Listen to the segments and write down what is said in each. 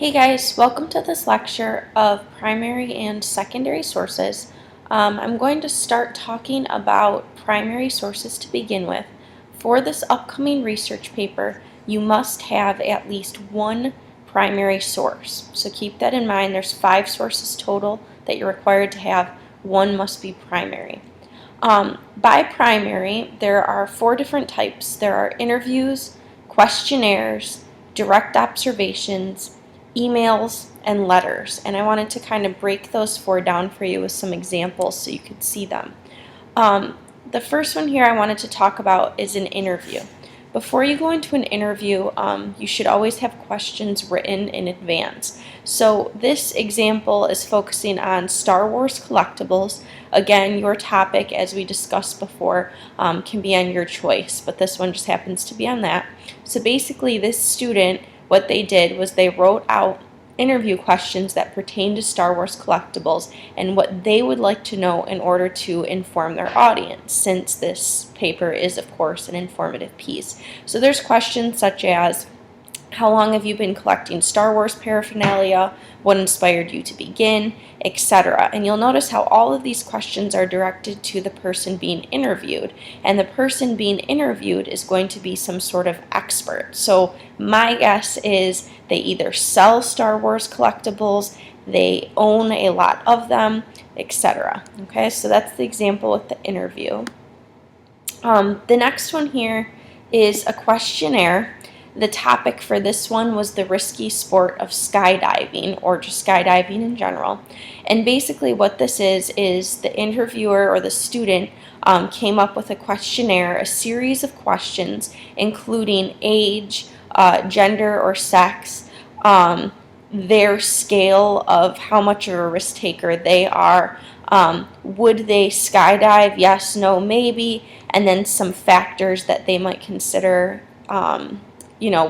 Hey guys, welcome to this lecture of primary and secondary sources. I'm going to start talking about primary sources to begin with. For this upcoming research paper, you must have at least one primary source. So keep that in mind. There's 5 sources total that you're required to have. One must be primary. By primary, there are 4 different types. There are interviews, questionnaires, direct observations, emails, and letters. And I wanted to kind of break those 4 down for you with some examples so you could see them. The first one here I wanted to talk about is an interview. Before you go into an interview, you should always have questions written in advance. So this example is focusing on Star Wars collectibles. Again, your topic, as we discussed before, can be on your choice, but this one just happens to be on that. So basically, this student, what they did was they wrote out interview questions that pertain to Star Wars collectibles and what they would like to know in order to inform their audience, since this paper is, of course, an informative piece. So there's questions such as, how long have you been collecting Star Wars paraphernalia? What inspired you to begin? Etc. And you'll notice how all of these questions are directed to the person being interviewed. And the person being interviewed is going to be some sort of expert. So my guess is they either sell Star Wars collectibles, they own a lot of them, etc. Okay, so that's the example with the interview. The next one here is a questionnaire. The topic for this one was the risky sport of skydiving, or just skydiving in general. And basically what this is the interviewer or the student came up with a questionnaire, a series of questions, including age, gender or sex, their scale of how much of a risk taker they are, would they skydive, yes, no, maybe, and then some factors that they might consider,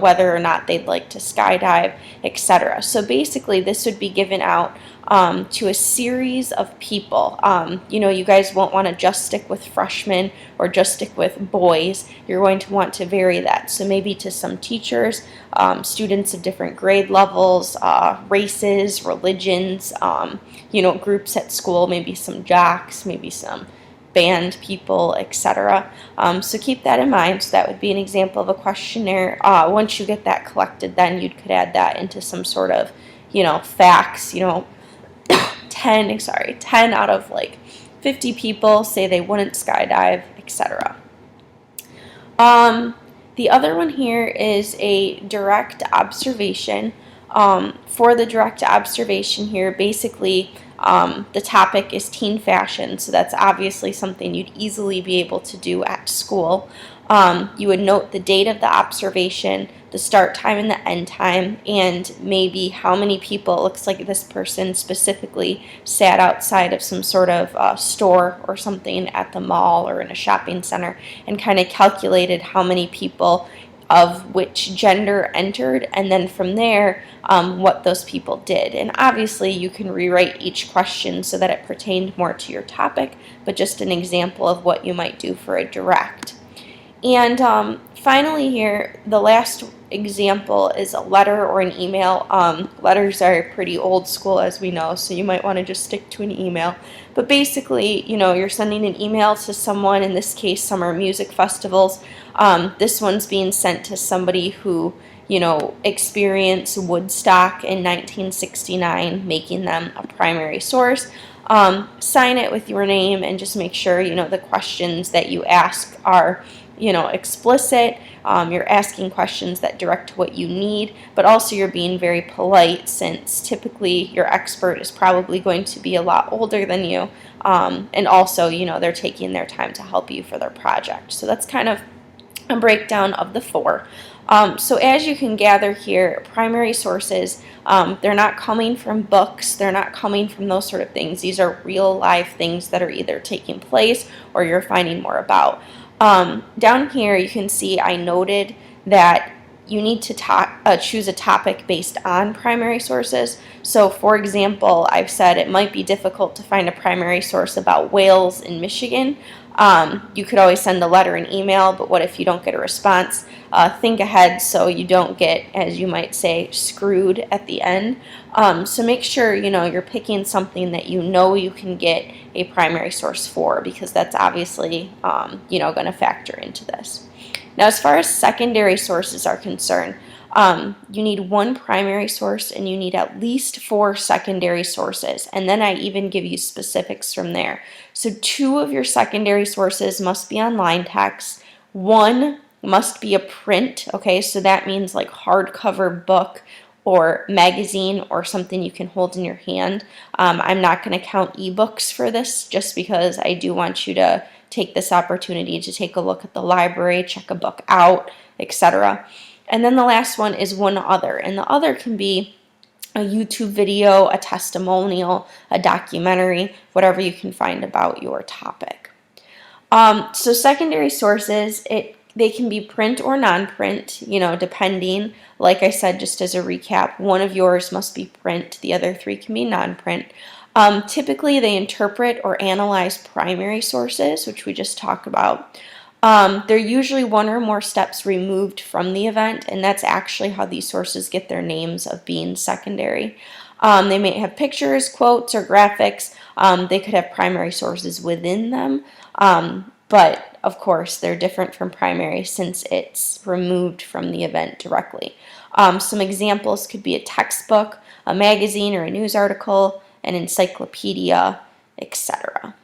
whether or not they'd like to skydive, etc. So basically, this would be given out to a series of people. You guys won't want to just stick with freshmen or just stick with boys. You're going to want to vary that. So maybe to some teachers, students of different grade levels, races, religions, groups at school, maybe some jocks, maybe some band people, etc. So keep that in mind. So that would be an example of a questionnaire. Once you get that collected, then you could add that into some sort of, facts. 10 out of 50 people say they wouldn't skydive, etc. The other one here is a direct observation. For the direct observation here, basically, the topic is teen fashion, so that's obviously something you'd easily be able to do at school. You would note the date of the observation, the start time and the end time, and maybe how many people. It looks like this person specifically sat outside of some sort of store or something at the mall or in a shopping center and kind of calculated how many people of which gender entered, and then from there what those people did. And obviously you can rewrite each question so that it pertained more to your topic, but just an example of what you might do for a direct. And finally here, the last example is a letter or an email. Letters are pretty old school, as we know, so you might want to just stick to an email. But basically, you're sending an email to someone, in this case, summer music festivals. This one's being sent to somebody who, experienced Woodstock in 1969, making them a primary source. Sign it with your name and just make sure, the questions that you ask are explicit. You're asking questions that direct to what you need, but also you're being very polite, since typically your expert is probably going to be a lot older than you, and also, they're taking their time to help you for their project. So that's kind of a breakdown of the 4. So as you can gather here, primary sources, they're not coming from books, they're not coming from those sort of things. These are real life things that are either taking place or you're finding more about. Down here you can see I noted that you need to choose a topic based on primary sources. So for example, I've said it might be difficult to find a primary source about whales in Michigan. You could always send a letter and email, but what if you don't get a response? Think ahead so you don't get, as you might say, screwed at the end. So make sure you're picking something that you can get a primary source for, because that's obviously going to factor into this. Now, as far as secondary sources are concerned, you need one primary source and you need at least 4 secondary sources, and then I even give you specifics from there. So 2 of your secondary sources must be online text. 1 must be a print, okay, so that means like hardcover book or magazine or something you can hold in your hand. I'm not going to count ebooks for this, just because I do want you to take this opportunity to take a look at the library, check a book out, etc. And then the last one is one other, and the other can be a YouTube video, a testimonial, a documentary, whatever you can find about your topic. So secondary sources, they can be print or non-print, depending. Like I said, just as a recap, one of yours must be print, the other 3 can be non-print. Typically, they interpret or analyze primary sources, which we just talked about. They're usually 1 or more steps removed from the event, and that's actually how these sources get their names of being secondary. They may have pictures, quotes, or graphics. They could have primary sources within them, but of course they're different from primary since it's removed from the event directly. Some examples could be a textbook, a magazine or a news article, an encyclopedia, etc.